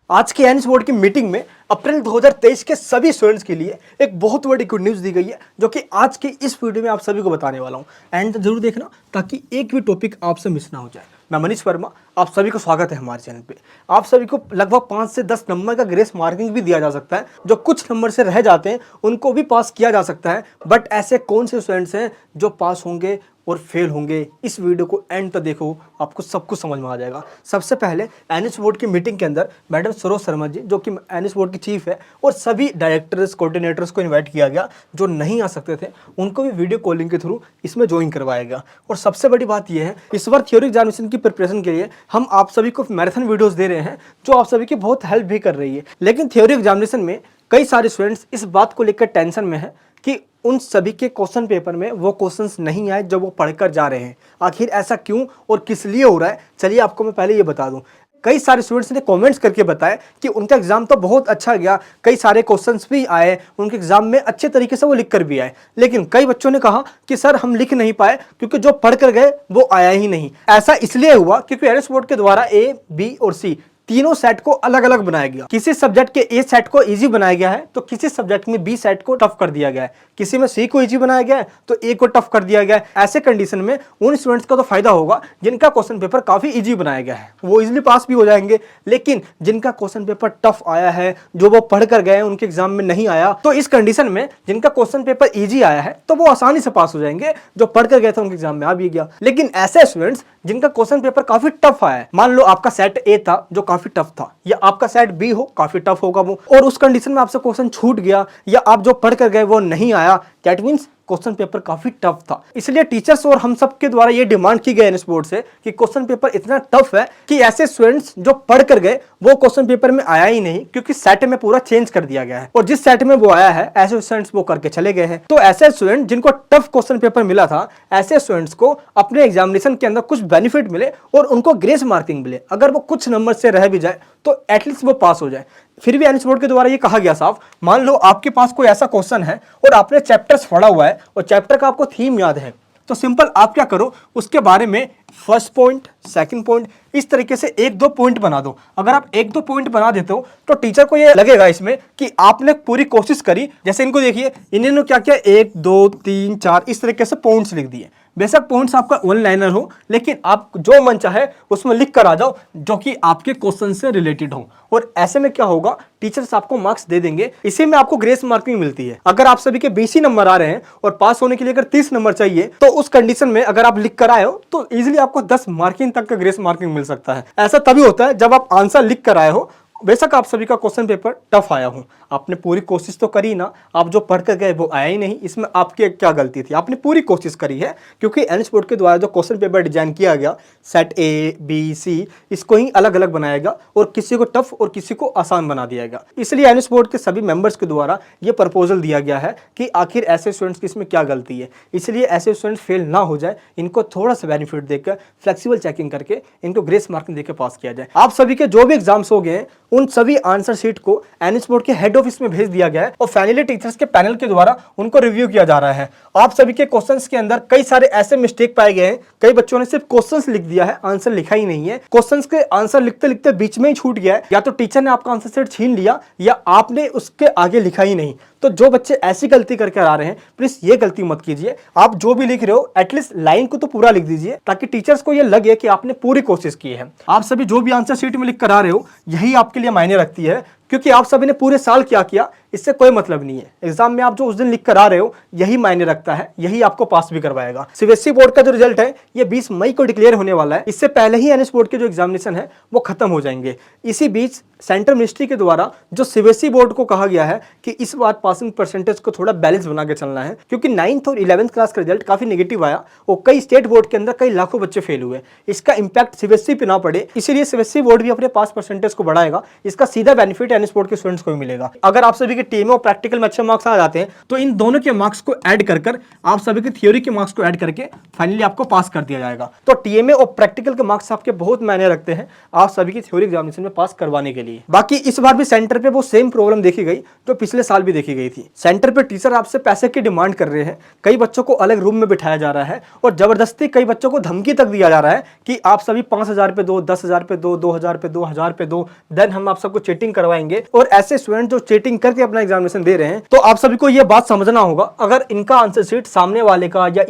आज के NS board की मीटिंग में अप्रैल 2023 के सभी स्टूडेंट्स के लिए एक बहुत बड़ी गुड न्यूज़ दी गई है, जो कि आज के इस वीडियो में आप सभी को बताने वाला हूं। एंड जरूर देखना ताकि एक भी टॉपिक आपसे मिस ना हो जाए। मैं मनीष वर्मा, आप सभी को स्वागत है हमारे चैनल पे। आप सभी को लगभग 5 से 10 नंबर का ग्रेस मार्किंग भी दिया जा सकता है। जो कुछ नंबर से रह जाते हैं उनको भी पास किया जा सकता है। बट ऐसे कौन से स्टूडेंट्स हैं जो पास होंगे और फेल होंगे, इस वीडियो को एंड तक देखो, आपको सब कुछ समझ में आ जाएगा। सबसे पहले एनएस बोर्ड की मीटिंग के अंदर मैडम सरोज शर्मा जी, जो कि एनएस बोर्ड की चीफ है, और सभी डायरेक्टर्स कोऑर्डिनेटर्स को इनवाइट किया गया। जो नहीं आ सकते थे उनको भी वीडियो कॉलिंग के थ्रू इसमें ज्वाइन करवाया गया। और सबसे बड़ी बात यह है, इस बार थ्योरी एग्जामिनेशन की प्रिपरेशन के लिए हम आप सभी को मैराथन वीडियोस दे रहे हैं, जो आप सभी की बहुत हेल्प भी कर रही है। लेकिन थ्योरी एग्जामिनेशन में कई सारे स्टूडेंट्स इस बात को लेकर टेंशन में है कि उन सभी के क्वेश्चन पेपर में वो क्वेश्चंस नहीं आए जो वो पढ़कर जा रहे हैं। आखिर ऐसा क्यों और किस लिए हो रहा है, चलिए आपको मैं पहले ये बता दूं। कई सारे स्टूडेंट्स ने कमेंट्स करके बताया कि उनका एग्जाम तो बहुत अच्छा गया, कई सारे क्वेश्चंस भी आए, उनके एग्जाम में अच्छे तरीके से वो लिख कर भी आए। लेकिन कई बच्चों ने कहा कि सर हम लिख नहीं पाए क्योंकि जो पढ़ कर गए वो आया ही नहीं। ऐसा इसलिए हुआ क्योंकि एनएस बोर्ड के द्वारा ए, बी और सी तीनों सेट को अलग अलग बनाया गया। किसी सब्जेक्ट के ए सेट को इजी बनाया गया है तो किसी सब्जेक्ट में बी सेट को टफ कर दिया गया है। किसी में सी को इजी बनाया गया है तो ए को टफ कर दिया गया है। ऐसे कंडीशन में उन स्टूडेंट्स का तो फायदा होगा जिनका क्वेश्चन पेपर काफी इजी बनाया गया है, वो इजीली पास भी हो जाएंगे। लेकिन जिनका क्वेश्चन पेपर टफ आया है, जो वो पढ़ कर गए, उनके एग्जाम में नहीं आया, तो इस कंडीशन में जिनका क्वेश्चन पेपर इजी आया है तो वो आसानी से पास हो जाएंगे। जो पढ़ कर गए थे उनके एग्जाम में आ भी गया। लेकिन ऐसे स्टूडेंट्स जिनका क्वेश्चन पेपर काफी टफ आया है, मान लो आपका सेट ए था जो काफी टफ था, या आपका सेट बी हो काफी टफ होगा वो, और उस कंडीशन में आपसे क्वेश्चन छूट गया या आप जो पढ़ कर गए वो नहीं आया, दैट मींस क्वेश्चन पेपर काफी टफ था। इसलिए टीचर्स और हम सब के द्वारा ये डिमांड की गई एनएस बोर्ड से कि क्वेश्चन पेपर इतना टफ है कि ऐसे स्टूडेंट्स जो पढ़ कर गए वो क्वेश्चन पेपर में आया ही नहीं, क्योंकि सेट में पूरा चेंज कर दिया गया है और जिस सेट में वो आया है ऐसे स्टूडेंट्स वो करके चले गए हैं। तो ऐसे स्टूडेंट जिनको टफ क्वेश्चन पेपर मिला था, ऐसे स्टूडेंट्स को अपने एग्जामिनेशन के अंदर कुछ बेनिफिट मिले और उनको ग्रेस मार्किंग मिले। अगर वो कुछ नंबर से रह भी जाए तो एटलीस्ट वो पास हो जाए। फिर भी एनएस बोर्ड के द्वारा ये कहा गया साफ, मान लो आपके पास कोई ऐसा क्वेश्चन है और आपने चैप्टर्स पढ़ा हुआ है और चैप्टर का आपको थीम याद है, तो सिंपल आप क्या करो, उसके बारे में फर्स्ट पॉइंट, सेकंड पॉइंट, इस तरीके से 1-2 पॉइंट बना दो। अगर आप 1-2 पॉइंट बना देते हो तो टीचर को ये लगेगा इसमें कि आपने पूरी कोशिश करी। जैसे इनको देखिए, इन्होंने क्या किया, 1, 2, 3, 4 इस तरीके से पॉइंट्स लिख दिए। बेशक पॉइंट्स आपका वन लाइनर हो, लेकिन आप जो मन चाहे उसमें लिख कर आ जाओ जो कि आपके क्वेश्चन से रिलेटेड हो। और ऐसे में क्या होगा, टीचर्स आपको मार्क्स दे देंगे। इसी में आपको ग्रेस मार्किंग मिलती है। अगर आप सभी के 20 नंबर आ रहे हैं और पास होने के लिए अगर 30 नंबर चाहिए, तो उस कंडीशन में अगर आप लिख कर आए हो तो इजीली आपको 10 मार्किंग तक का ग्रेस मार्किंग मिल सकता है। ऐसा तभी होता है जब आप आंसर लिख कर आए हो। बेशक आप सभी का क्वेश्चन पेपर टफ आया हो, आपने पूरी कोशिश तो करी ना, आप जो पढ़ कर गए वो आया ही नहीं। इसमें आपकी क्या गलती थी, आपने पूरी कोशिश करी है। क्योंकि एनएस बोर्ड के द्वारा जो क्वेश्चन पेपर डिजाइन किया गया, सेट ए, बी, सी, इसको ही अलग अलग बनाया गया और किसी को टफ और किसी को आसान बना दिया गया। इसलिए एनएस बोर्ड के सभी मेंबर्स के द्वारा ये प्रपोजल दिया गया है कि आखिर ऐसे स्टूडेंट्स की इसमें क्या गलती है। इसलिए ऐसे स्टूडेंट्स फेल ना हो जाए, इनको थोड़ा सा बेनिफिट देकर फ्लेक्सिबल चेकिंग करके इनको ग्रेस मार्किंग देकर पास किया जाए। आप सभी के जो भी एग्जाम्स हो गए उन सभी आंसर शीट को एनएस बोर्ड के हेड ऑफिस में भेज दिया गया है और फाइनली टीचर्स के पैनल के द्वारा उनको रिव्यू किया जा रहा है। आप सभी के क्वेश्चंस के अंदर कई सारे ऐसे मिस्टेक पाए गए हैं। कई बच्चों ने सिर्फ क्वेश्चंस लिख दिया है, आंसर लिखा ही नहीं है। क्वेश्चंस के आंसर लिखते लिखते बीच में ही छूट गया है, या तो टीचर ने आपका आंसर शीट छीन लिया या आपने उसके आगे लिखा ही नहीं। तो जो बच्चे ऐसी गलती करके आ रहे हैं, प्लीज ये गलती मत कीजिए। आप जो भी लिख रहे हो एटलीस्ट लाइन को तो पूरा लिख दीजिए, ताकि टीचर्स को ये लगे कि आपने पूरी कोशिश की है। आप सभी जो भी आंसर शीट में लिख कर आ रहे हो, यही आपके लिए मायने रखती है, क्योंकि आप सभी ने पूरे साल क्या किया इससे कोई मतलब नहीं है। एग्जाम में आप जो उस दिन लिख कर आ रहे हो यही मायने रखता है, यही आपको पास भी करवाएगा। सीबीएसई बोर्ड का जो रिजल्ट है ये 20 मई को डिक्लेयर होने वाला है। इससे पहले ही एनएस बोर्ड के जो एग्जामिनेशन है वो खत्म हो जाएंगे। इसी बीच सेंट्रल मिनिस्ट्री के द्वारा जो सीबीएसई बोर्ड को कहा गया है कि इस बार पासिंग परसेंटेज को थोड़ा बैलेंस बना के चलना है, क्योंकि 9th और 11th क्लास का रिजल्ट काफी नेगेटिव आया और कई स्टेट बोर्ड के अंदर कई लाखों बच्चे फेल हुए। इसका इंपैक्ट सीबीएसई पे ना पड़े, इसीलिए सीबीएसई बोर्ड भी अपने पास परसेंटेज को बढ़ाएगा। इसका सीधा बेनिफिट एनएस बोर्ड के स्टूडेंट्स को भी मिलेगा। अगर आप सभी के टीएमए और प्रैक्टिकल में अच्छे मार्क्स आ जाते हैं तो इन दोनों के मार्क्स को ऐड कर आप सभी के थ्योरी के मार्क्स को ऐड करके फाइनली आपको पास कर दिया जाएगा। तो टीएमए और प्रैक्टिकल के मार्क्स आपके बहुत मायने रखते हैं आप सभी की थ्योरी एग्जामिनेशन में पास करवाने के लिए। बाकी इस बार भी सेंटर पे वो सेम प्रॉब्लम देखी गई जो पिछले साल भी देखी गई थी। सेंटर पे टीचर आपसे पैसे की डिमांड कर रहे हैं, कई बच्चों को अलग रूम में बिठाया जा रहा है और जबरदस्ती कई बच्चों को धमकी तक दिया जा रहा है कि आप सभी 5,000 पे दो, 10,000 पे दो, 2,000 पे दो, 1,000 पे दो, देन हम आप सबको चीटिंग करवाएंगे। और ऐसे स्टूडेंट जो चीटिंग करके अपना एग्जामिनेशन दे रहे हैं, तो आप सभी को यह बात समझना होगा, अगर इनका आंसर शीट सामने वाले का या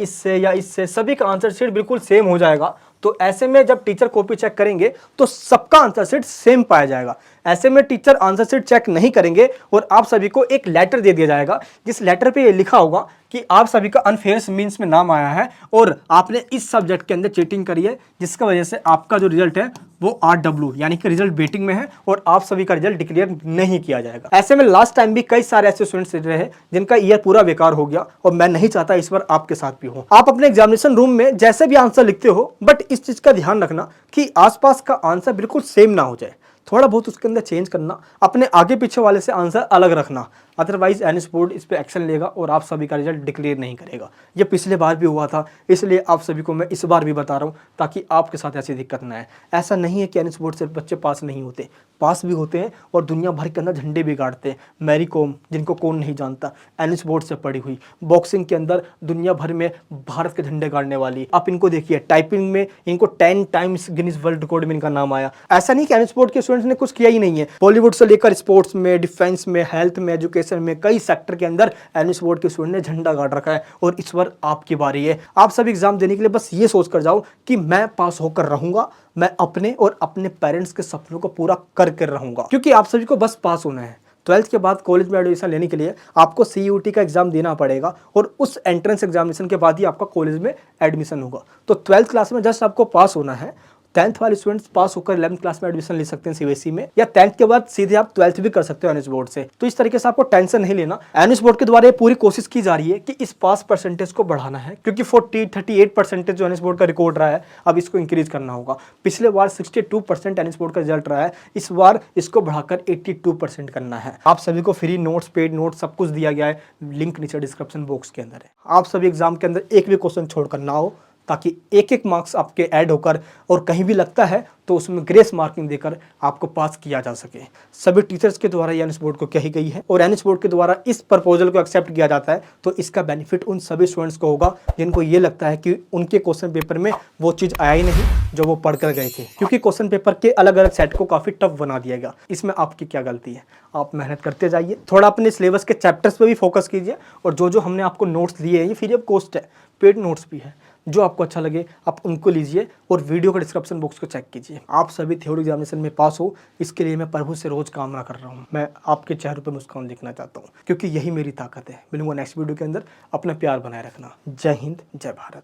इससे सभी का आंसर शीट बिल्कुल सेम हो जाएगा, तो ऐसे में जब टीचर कॉपी चेक करेंगे तो सबका आंसर शीट सेम पाया जाएगा। ऐसे में टीचर आंसर शीट चेक नहीं करेंगे और आप सभी को एक लेटर दे दिया जाएगा जिस लेटर पे ये लिखा होगा कि आप सभी का अनफेयर मींस में नाम आया है और आपने इस सब्जेक्ट के अंदर चीटिंग करी है, जिसका वजह से आपका जो रिजल्ट है वो RW यानी कि रिजल्ट वेटिंग में है और आप सभी का रिजल्ट डिक्लेयर नहीं किया जाएगा। ऐसे में लास्ट टाइम भी कई सारे ऐसे स्टूडेंट्स रहे हैं जिनका ईयर पूरा बेकार हो गया और मैं नहीं चाहता इस बार आपके साथ भी हो। आप अपने एग्जामिनेशन रूम में जैसे भी आंसर लिखते हो, बट इस चीज का ध्यान रखना कि आसपास का आंसर बिल्कुल सेम ना हो जाए, थोड़ा बहुत उसके अंदर चेंज करना, अपने आगे पीछे वाले से आंसर अलग रखना, अदरवाइज एनएस बोर्ड इस पे एक्शन लेगा और आप सभी का रिजल्ट डिक्लेयर नहीं करेगा। ये पिछले बार भी हुआ था, इसलिए आप सभी को मैं इस बार भी बता रहा हूँ ताकि आपके साथ ऐसी दिक्कत ना आए। ऐसा नहीं है कि एनएस बोर्ड से बच्चे पास नहीं होते, पास भी होते हैं और दुनिया भर के अंदर झंडे भी गाड़ते हैं। मैरी कॉम, जिनको कौन नहीं जानता, एनएस बोर्ड से पढ़ी हुई, बॉक्सिंग के अंदर दुनिया भर में भारत के झंडे गाड़ने वाली। आप इनको देखिए, टाइपिंग में इनको 10 टाइम्स गिनीज वर्ल्ड रिकॉर्ड में इनका नाम आया। ऐसा नहीं कि एनएस बोर्ड के स्टूडेंट्स ने कुछ किया ही नहीं है, बॉलीवुड से लेकर स्पोर्ट्स में, डिफेंस में, हेल्थ में, एजुकेशन में, कई सेक्टर के अंदर एनएस बोर्ड के स्टूडेंट ने झंडा गाड़ रखा है। और इस बार आपकी बारी है। आप सब एग्जाम देने के लिए बस ये सोच कर जाओ कि मैं पास होकर रहूंगा, मैं अपने और अपने पेरेंट्स के सपनों को पूरा करके रहूंगा, क्योंकि आप सभी को बस पास होना है। 12th के बाद कॉलेज में एडमिशन लेने के लिए आपको CUT का एग्जाम देना पड़ेगा और उस एंट्रेंस एग्जामिनेशन के बाद ही आपका कॉलेज में एडमिशन होगा। तो 12th क्लास में जस्ट आपको पास होना है। 10th वाले स्टूडेंट्स पास होकर 11th क्लास में एडमिशन ले सकते हैं CBSE में, या 10th के बाद सीधे आप 12th भी कर सकते हो एनएस बोर्ड से। तो इस तरीके से आपको टेंशन नहीं लेना। एनएस बोर्ड के द्वारा ये पूरी कोशिश की जा रही है कि इस पास परसेंटेज को बढ़ाना है, क्योंकि 38% जो एनएस बोर्ड का रिकॉर्ड रहा है, अब इसको इंक्रीज करना होगा। पिछले बार 62% एनएस बोर्ड का रिजल्ट रहा है, इस बार इसको बढ़ाकर 82% करना है। आप सभी को फ्री नोट्स, पेड नोट्स सब कुछ दिया गया है, लिंक नीचे डिस्क्रिप्शन बॉक्स के अंदर है। आप सभी एग्जाम के अंदर एक भी क्वेश्चन छोड़कर ना हो, ताकि एक एक मार्क्स आपके ऐड होकर और कहीं भी लगता है तो उसमें ग्रेस मार्किंग देकर आपको पास किया जा सके। सभी टीचर्स के द्वारा एनएस बोर्ड को कही गई है और एनएस बोर्ड के द्वारा इस प्रपोजल को एक्सेप्ट किया जाता है, तो इसका बेनिफिट उन सभी स्टूडेंट्स को होगा जिनको ये लगता है कि उनके क्वेश्चन पेपर में वो चीज़ आया ही नहीं जो वो पढ़ कर गए थे, क्योंकि क्वेश्चन पेपर के अलग अलग सेट को काफ़ी टफ बना दिया गया। इसमें आपकी क्या गलती है? आप मेहनत करते जाइए, थोड़ा अपने सिलेबस के चैप्टर्स पर भी फोकस कीजिए और जो हमने आपको नोट्स दिए हैं ये फ्री ऑफ कॉस्ट है, पेड नोट्स भी है, जो आपको अच्छा लगे आप उनको लीजिए और वीडियो का डिस्क्रिप्शन बॉक्स को चेक कीजिए। आप सभी थ्योरी एग्जामिनेशन में पास हो, इसके लिए मैं प्रभु से रोज कामना कर रहा हूँ। मैं आपके चेहरों पर मुस्कान देखना चाहता हूँ, क्योंकि यही मेरी ताकत है। मिलूंगा नेक्स्ट वीडियो के अंदर। अपना प्यार बनाए रखना। जय हिंद, जय भारत।